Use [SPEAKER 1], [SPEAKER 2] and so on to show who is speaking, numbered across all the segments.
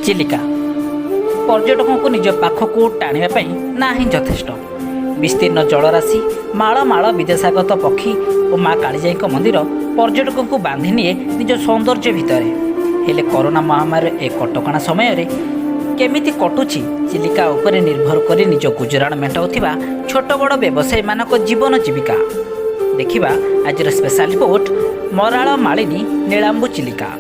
[SPEAKER 1] ଚିଲିକା ପର୍ଯ୍ୟଟକଙ୍କୁ ନିଜ ପାଖକୁ ଟାଣିବା ପାଇଁ ନା ହିଁ ଯଥେଷ୍ଟ। ବିସ୍ତୀର୍ଣ୍ଣ ଜଳରାଶି, ମାଳ ମାଳ ବିଦେଶାଗତ ପକ୍ଷୀ ଓ ମା କାଳିଜାଇଙ୍କ ମନ୍ଦିର ପର୍ଯ୍ୟଟକଙ୍କୁ ବାନ୍ଧି ନିଏ ନିଜ ସୌନ୍ଦର୍ଯ୍ୟ ଭିତରେ। ହେଲେ କରୋନା ମହାମାରୀର ଏ କଟକଣା ସମୟରେ କେମିତି କଟୁଛି ଚିଲିକା ଉପରେ ନିର୍ଭର କରି ନିଜ ଗୁଜରାଣ ମେଣ୍ଟାଉଥିବା ଛୋଟ ବଡ଼ ବ୍ୟବସାୟୀମାନଙ୍କ ଜୀବନ ଜୀବିକା। ଦେଖିବା ଆଜିର ସ୍ପେଶାଲ ରିପୋର୍ଟ ମରାଳ ମାଳିନୀ ନୀଳାମ୍ବୁ ଚିଲିକା।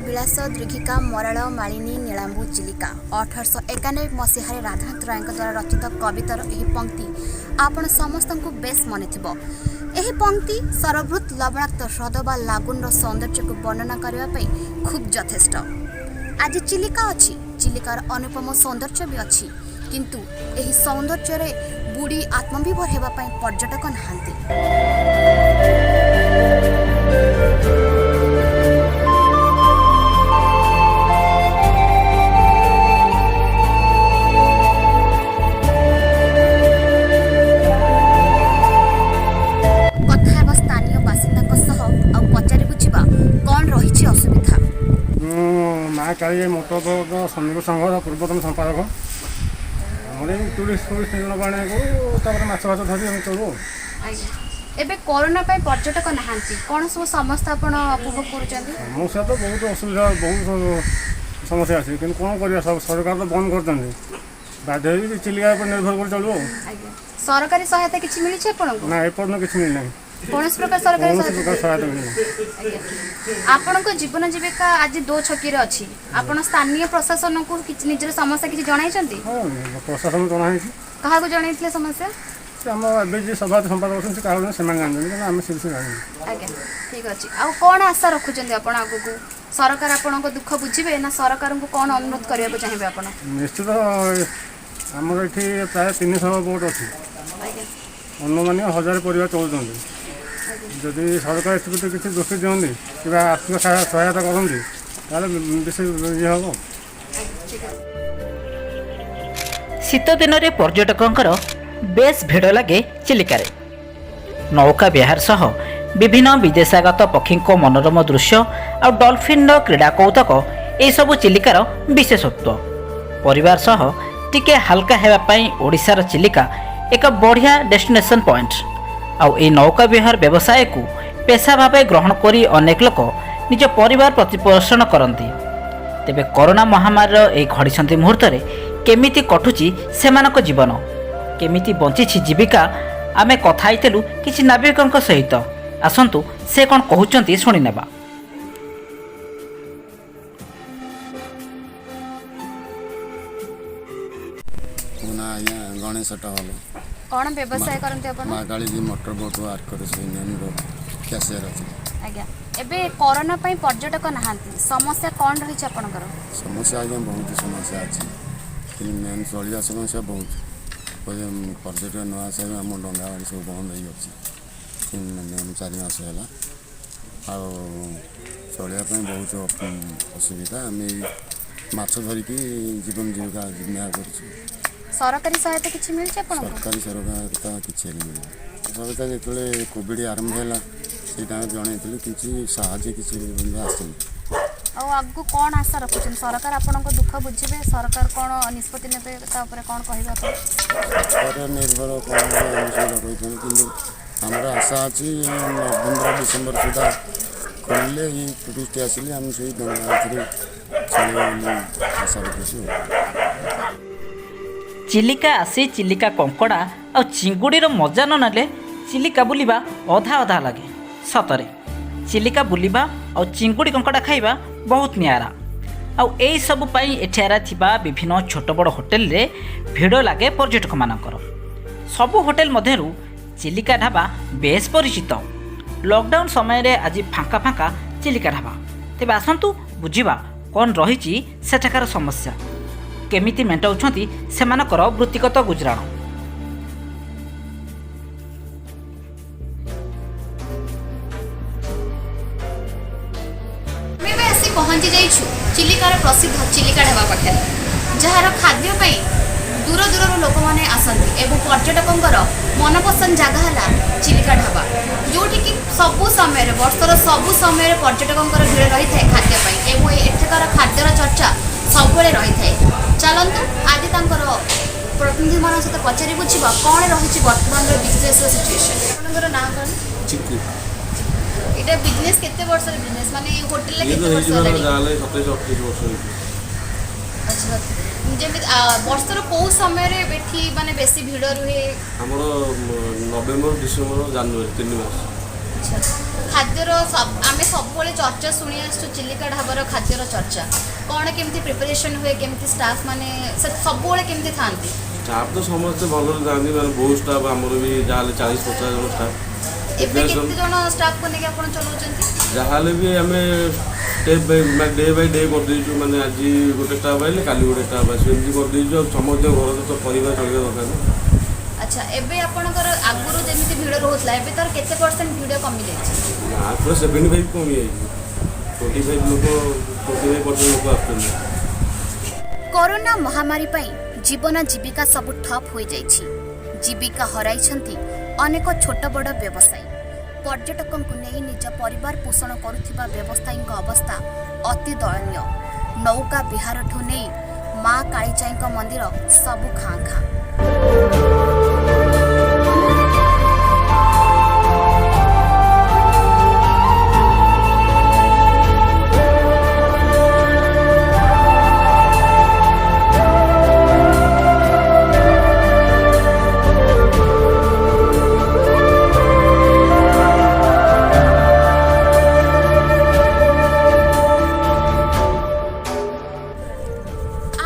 [SPEAKER 2] ବିଳାସ ଦୀର୍ଘିକା ମରାଳ ମାଳିନୀ ନୀଳାମ୍ବୁ ଚିଲିକା 1891 ମସିହାରେ ରାଧାନାଥ ରାୟଙ୍କ ଦ୍ୱାରା ରଚିତ କବିତାର ଏହି ପଂକ୍ତି ଆପଣ ସମସ୍ତଙ୍କୁ ବେଶ ମନେଥିବ। ଏହି ପଂକ୍ତି ସରବୃତ ଲବଣାକ୍ତ ହ୍ରଦ ବା ଲାଗୁନର ସୌନ୍ଦର୍ଯ୍ୟକୁ ବର୍ଣ୍ଣନା କରିବା ପାଇଁ ଖୁବ୍ ଯଥେଷ୍ଟ। ଆଜି ଚିଲିକା ଅଛି, ଚିଲିକାର ଅନୁପମ ସୌନ୍ଦର୍ଯ୍ୟ ବି ଅଛି, କିନ୍ତୁ ଏହି ସୌନ୍ଦର୍ଯ୍ୟରେ ବୁଡ଼ି ଆତ୍ମବିଭୋର ହେବା ପାଇଁ ପର୍ଯ୍ୟଟକ ନାହାନ୍ତି।
[SPEAKER 3] ମା କାଳିଜାଇ ମୋଟର ଶ୍ରମିକ ସଂଘର ପୂର୍ବତନ ସମ୍ପାଦକ। ଆମର ଏଇ ଟୁରିଷ୍ଟ ନେବାକୁ ତାପରେ ମାଛ ଫାଛ ଧରି ଆମେ ଚଳୁ।
[SPEAKER 2] ଏବେ କରୋନା ପାଇଁ ପର୍ଯ୍ୟଟକ ନାହାନ୍ତି, କ'ଣ ସବୁ ସମସ୍ୟା ଆପଣ ଉପଭୋଗ କରୁଛନ୍ତି?
[SPEAKER 3] ସମସ୍ୟା ତ ବହୁତ ଅସୁବିଧା, ବହୁତ ସମସ୍ୟା ଅଛି, କିନ୍ତୁ କ'ଣ କରିବା, ସବୁ ସରକାର ତ ବନ୍ଦ କରିଛନ୍ତି, ବାଧ୍ୟ ହେଇକି ଚିଲିକା ଉପରେ ନିର୍ଭର କରି ଚଳୁ।
[SPEAKER 2] ସରକାରୀ ସହାୟତା କିଛି ମିଳିଛି ଆପଣଙ୍କୁ?
[SPEAKER 3] ନା, ଏପର୍ଯ୍ୟନ୍ତ କିଛି ମିଳିନାହିଁ,
[SPEAKER 2] କୌଣସି ପ୍ରକାର ସରକାରୀ
[SPEAKER 3] ସହାୟତା ମିଳିନାହିଁ।
[SPEAKER 2] ଆପଣଙ୍କ ଜୀବନ ଜୀବିକା ଆଜି ଦୋ ଛକିରେ ଅଛି, ଆପଣ ସ୍ଥାନୀୟ ପ୍ରଶାସନକୁ କିଛି ନିଜର ସମସ୍ୟା କିଛି ଜଣାଇଛନ୍ତି?
[SPEAKER 3] ହଁ, ପ୍ରଶାସନ ଜଣାଇଛି।
[SPEAKER 2] କାହାକୁ ଜଣାଇଥିଲେ ସମସ୍ୟା?
[SPEAKER 3] ଆମ ଏବେ ଯିଏ ସଭା ସମ୍ପାଦକ ଅଛନ୍ତି କାହାକୁ ସେମାନେ ଜାଣିଛନ୍ତି, କିନ୍ତୁ ଆମେ ସେ ବିଷୟରେ ଜାଣିଛୁ।
[SPEAKER 2] ଆଜ୍ଞା, ଠିକ୍ ଅଛି। ଆଉ କ'ଣ ଆଶା ରଖୁଛନ୍ତି ଆପଣ ଆଗକୁ? ସରକାର ଆପଣଙ୍କ ଦୁଃଖ ବୁଝିବେ ନା ସରକାରଙ୍କୁ କ'ଣ ଅନୁରୋଧ କରିବାକୁ ଚାହିଁବେ ଆପଣ?
[SPEAKER 3] ନିଶ୍ଚିତ, ଆମର ଏଠି ପ୍ରାୟ 300 ବୋଟ୍ ଅଛି, ଅନୁମାନ 1000 ପରିବାର ଚଳୁଛନ୍ତି। ଯଦି ସରକାର ଏଥିପ୍ରତି କିଛି ଦୃଷ୍ଟି ଦିଅନ୍ତି କିମ୍ବା ଆର୍ଥିକ ସହାୟତା କରନ୍ତି ତାହେଲେ ବେଶୀ ଇଏ ହେବ।
[SPEAKER 1] ଶୀତ ଦିନରେ ପର୍ଯ୍ୟଟକଙ୍କର ବେଶ ଭିଡ଼ ଲାଗେ ଚିଲିକାରେ। ନୌକା ବିହାର ସହ ବିଭିନ୍ନ ବିଦେଶାଗତ ପକ୍ଷୀଙ୍କ ମନୋରମ ଦୃଶ୍ୟ ଆଉ ଡଲଫିନ୍ର କ୍ରୀଡ଼ା କୌତୁକ ଏସବୁ ଚିଲିକାର ବିଶେଷତ୍ୱ। ପରିବାର ସହ ଟିକେ ହାଲକା ହେବା ପାଇଁ ଓଡ଼ିଶାର ଚିଲିକା ଏକ ବଢ଼ିଆ ଡେଷ୍ଟିନେସନ୍ ପଏଣ୍ଟ। ଆଉ ଏହି ନୌକା ବିହାର ବ୍ୟବସାୟକୁ ପେଶା ଭାବେ ଗ୍ରହଣ କରି ଅନେକ ଲୋକ ନିଜ ପରିବାର ପ୍ରତିପୋଷଣ କରନ୍ତି। ତେବେ କରୋନା ମହାମାରୀର ଏହି ଘଡ଼ିସନ୍ଧି ମୁହୂର୍ତ୍ତରେ କେମିତି କଟୁଛି ସେମାନଙ୍କ ଜୀବନ, କେମିତି ବଞ୍ଚିଛି ଜୀବିକା, ଆମେ କଥା ହେଇଥିଲୁ କିଛି ନାବିକଙ୍କ ସହିତ। ଆସନ୍ତୁ ସେ କ'ଣ କହୁଛନ୍ତି ଶୁଣିନେବା।
[SPEAKER 3] ଗଣେଶ ଟହଲ।
[SPEAKER 2] କ'ଣ ବ୍ୟବସାୟ କରନ୍ତି ଆପଣ?
[SPEAKER 3] ମା କାଳିଜାଇ ମୋଟର ବୋଟ୍ ୱାର୍କ କରୁଛି, କ୍ୟାସିୟର ଅଛି।
[SPEAKER 2] ଆଜ୍ଞା, ଏବେ କରୋନା ପାଇଁ ପର୍ଯ୍ୟଟକ ନାହାନ୍ତି, ସମସ୍ୟା କ'ଣ ରହିଛି ଆପଣଙ୍କର?
[SPEAKER 3] ସମସ୍ୟା ଆଜ୍ଞା ବହୁତ ସମସ୍ୟା ଅଛି, କିନ୍ତୁ ମେନ୍ ଚଳିବା ସମସ୍ୟା ବହୁତ। ପର୍ଯ୍ୟଟକ ନ ଆସିବା ଆମ ଡଙ୍ଗା ବାଡ଼ି ସବୁ ବନ୍ଦ ହେଇଯାଉଛି 4 ମାସ ହେଲା। ଆଉ ଚଳିବା ପାଇଁ ବହୁତ ଅସୁବିଧା, ଆମେ ମାଛ ଧରିକି ଜୀବନ ଜୀବିକା ନିର୍ବାହ କରୁଛୁ।
[SPEAKER 2] ସରକାରୀ ସହାୟତା କିଛି ମିଳିଛି ଆପଣଙ୍କୁ?
[SPEAKER 3] ସରକାରୀ ସହାୟତା କିଛି ମିଳିନି। ସହାୟତା ଯେତେବେଳେ କୋଭିଡ଼ ଆରମ୍ଭ ହେଲା ସେଇ ଟାଇମ୍ରେ ଜଣାଇଥିଲି, କିଛି ସାହାଯ୍ୟ କିଛି ଆସିନି।
[SPEAKER 2] ଆଉ ଆଗକୁ କ'ଣ ଆଶା ରଖୁଛନ୍ତି? ସରକାର ଆପଣଙ୍କ ଦୁଃଖ ବୁଝିବେ, ସରକାର କ'ଣ ନିଷ୍ପତ୍ତି ନେବେ ତା ଉପରେ କ'ଣ କହିବେ ଆପଣ?
[SPEAKER 3] ସରକାର ନିର୍ଭର କ'ଣ କହିଛନ୍ତି, କିନ୍ତୁ ଆମର ଆଶା ଅଛି ନଭେମ୍ବର ଡିସେମ୍ବର ସୁଦ୍ଧା ଖୋଲିଲେ ଏଇ ଟୁରିଷ୍ଟ ଆସିଲେ ଆମେ ସେଇ ଡଙ୍ଗା ଭିତରେ ଚଳିବା ବୋଲି ଆଶା ରଖୁଛୁ।
[SPEAKER 1] ଚିଲିକା ଆସି ଚିଲିକା କଙ୍କଡ଼ା ଆଉ ଚିଙ୍ଗୁଡ଼ିର ମଜା ନ ନେଲେ ଚିଲିକା ବୁଲିବା ଅଧା ଅଧା ଲାଗେ। ସତରେ ଚିଲିକା ବୁଲିବା ଆଉ ଚିଙ୍ଗୁଡ଼ି କଙ୍କଡ଼ା ଖାଇବା ବହୁତ ନିଆରା। ଆଉ ଏହିସବୁ ପାଇଁ ଏଠାରେ ଥିବା ବିଭିନ୍ନ ଛୋଟ ବଡ଼ ହୋଟେଲରେ ଭିଡ଼ ଲାଗେ ପର୍ଯ୍ୟଟକମାନଙ୍କର। ସବୁ ହୋଟେଲ ମଧ୍ୟରୁ ଚିଲିକା ଢାବା ବେଶ୍ ପରିଚିତ। ଲକଡାଉନ୍ ସମୟରେ ଆଜି ଫାଙ୍କା ଫାଙ୍କା ଚିଲିକା ଢାବା। ତେବେ ଆସନ୍ତୁ ବୁଝିବା କ'ଣ ରହିଛି ସେଠାକାର ସମସ୍ୟା, କେମିତି ମେଣ୍ଟାଉଛନ୍ତି ସେମାନଙ୍କର ବୃତ୍ତିଗତ ଗୁଜରାଣ।
[SPEAKER 2] ଆମେ ଏବେ ଆସି ପହଞ୍ଚି ଯାଇଛୁ ଚିଲିକାର ପ୍ରସିଦ୍ଧ ଚିଲିକା ଢାବା ପାଖରେ, ଯାହାର ଖାଦ୍ୟ ପାଇଁ ଦୂର ଦୂରରୁ ଲୋକମାନେ ଆସନ୍ତି ଏବଂ ପର୍ଯ୍ୟଟକଙ୍କର ମନପସନ୍ଦ ଜାଗା ହେଲା ଚିଲିକା ଢାବା, ଯେଉଁଠିକି ସବୁ ସମୟରେ ବର୍ଷର ସବୁ ସମୟରେ ପର୍ଯ୍ୟଟକଙ୍କର ଭିଡ଼ ରହିଥାଏ ଖାଦ୍ୟ ପାଇଁ ଏବଂ ଏଠାକାର ଖାଦ୍ୟର ଚର୍ଚ୍ଚା ସବୁବେଳେ ରହିଥାଏ। ଚାଲନ୍ତୁ ଆଜି ତାଙ୍କର ପ୍ରତିନିଧିମାନଙ୍କ ସହିତ ପଚାରି ବୁଝିବା କ'ଣ ରହିଛି ବର୍ତ୍ତମାନର ବିଜନେସ୍ର ସିଚୁଏସନ୍। ଆପଣଙ୍କର ନାଁ କ'ଣ?
[SPEAKER 4] ଚିକୁ
[SPEAKER 2] এটা বিজনেস কেতে বর্ষর বিজনেস মানে হোটেলে
[SPEAKER 4] ଇଏ ତ
[SPEAKER 2] কেতে বর্ষ
[SPEAKER 4] ହେଇଯିବ
[SPEAKER 2] হেলানি?
[SPEAKER 4] ଯାହେଲେ 27-28 ବର୍ଷ ହେଇଯିବ।
[SPEAKER 2] আচ্ছা যেমি বর্ষর কোউ সময়ে এঠি মানে বেশি ভিড় রুহে?
[SPEAKER 4] ଆମର ନଭେମ୍ବର ଡିସେମ୍ବର ଜାନୁଆରୀ 3 ମାସ।
[SPEAKER 2] আচ্ছা খাদ্যর আমি সবুলে চর্চা শুনি আসছু চিলিকা ঢাবার খাদ্যর চর্চা কোণ কেমতি প্রিপারেশন হুয়ে কেমতি স্টাফ মানে সবুলে কেমতি থাকি?
[SPEAKER 4] ଷ୍ଟାଫ୍ ତ ସମସ୍ତେ ଭଲରେ ଥାଆନ୍ତି, ମାନେ ବହୁତ ଷ୍ଟାଫ୍, ଆମର ବି ଯାହାହେଲେ 40-50 ଜଣ ଷ୍ଟାଫ୍।
[SPEAKER 2] ଏବେ କେତେ ଜଣ ସ୍ଟାଫକୁ ନେଇକି ଆପଣ ଚଲାଉଛନ୍ତି?
[SPEAKER 4] ଯାହାହେଲେ ବି ଆମେ ଷ୍ଟେପ୍ ବାଇ ମାନେ ଡେ ବାଇ ଡେ କରିଦେଇଛୁ, ମାନେ ଆଜି ଗୋଟେ ଷ୍ଟାଫ୍ ଆଇଲେ କାଲି ଗୋଟେ ଷ୍ଟାଫ୍ ଆସିବ, ଏମିତି କରିଦେଇଛୁ। ଆଉ ସମସ୍ତଙ୍କ ଘର ତ ପରିବାର ଚଳିବା ଦରକାର ନା।
[SPEAKER 2] ଆଚ୍ଛା ଏବେ ଆପଣଙ୍କର ଆଗରୁ ଯେମିତି ଭିଡ଼ ରହୁଥିଲା ଏବେ ତାର କେତେ ପରସେଣ୍ଟ ଭିଡ଼ କମିଯାଇଛି?
[SPEAKER 4] ନା ପୁରା 75 କମିଯାଇଛି, 25% ଲୋକ ଆସୁଛନ୍ତି।
[SPEAKER 2] କରୋନା ମହାମାରୀ ପାଇଁ ଜୀବନ ଜୀବିକା ସବୁ ଠପ୍ ହୋଇଯାଇଛି। ଜୀବିକା ହରାଇଛନ୍ତି ଅନେକ ଛୋଟ ବଡ଼ ବ୍ୟବସାୟୀ। ପର୍ଯ୍ୟଟକଙ୍କୁ ନେଇ ନିଜ ପରିବାର ପୋଷଣ କରୁଥିବା ବ୍ୟବସାୟୀଙ୍କ ଅବସ୍ଥା ଅତି ଦୟନୀୟ। ନୌକା ବିହାରଠୁ ନେଇ ମା କାଳିଚାଇଙ୍କ ମନ୍ଦିର ସବୁ ଖାଁ ଖାଁ।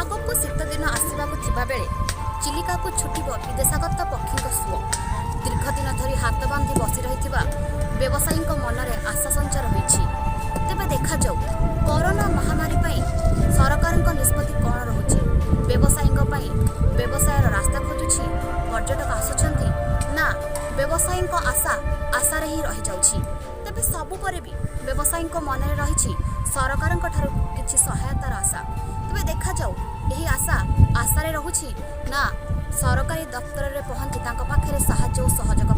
[SPEAKER 2] ଆଗକୁ ଶୀତ ଦିନ ଆସିବାକୁ ଥିବା ବେଳେ ଚିଲିକାକୁ ଛୁଟିବ ବିଦେଶାଗତ ପକ୍ଷୀଙ୍କ ସୁଅ। ଦୀର୍ଘ ଦିନ ଧରି ହାତ ବାନ୍ଧି ବସି ରହିଥିବା ବ୍ୟବସାୟୀଙ୍କ ମନରେ ଆଶା ସଞ୍ଚାର ହୋଇଛି। ତେବେ ଦେଖାଯାଉ କରୋନା ମହାମାରୀ ପାଇଁ ସରକାରଙ୍କ ନିଷ୍ପତ୍ତି କ'ଣ ରହୁଛି। ବ୍ୟବସାୟୀଙ୍କ ପାଇଁ ବ୍ୟବସାୟର ରାସ୍ତା ଖୋଜୁଛି ପର୍ଯ୍ୟଟକ ଆସୁଛନ୍ତି, ନା ବ୍ୟବସାୟୀଙ୍କ ଆଶା ଆଶାରେ ହିଁ ରହିଯାଉଛି। ତେବେ ସବୁ ପରେ ବି ବ୍ୟବସାୟୀଙ୍କ ମନରେ ରହିଛି ସରକାରଙ୍କ ଠାରୁ କିଛି ସହାୟତାର ଆଶା। ତେବେ ଦେଖାଯାଉ ଏହି ଆଶା ଆଶାରେ ରହୁଛି ନା ସରକାରୀ ଦପ୍ତରରେ ପହଞ୍ଚି ତାଙ୍କ ପାଖରେ ସାହାଯ୍ୟ ଓ ସହଯୋଗ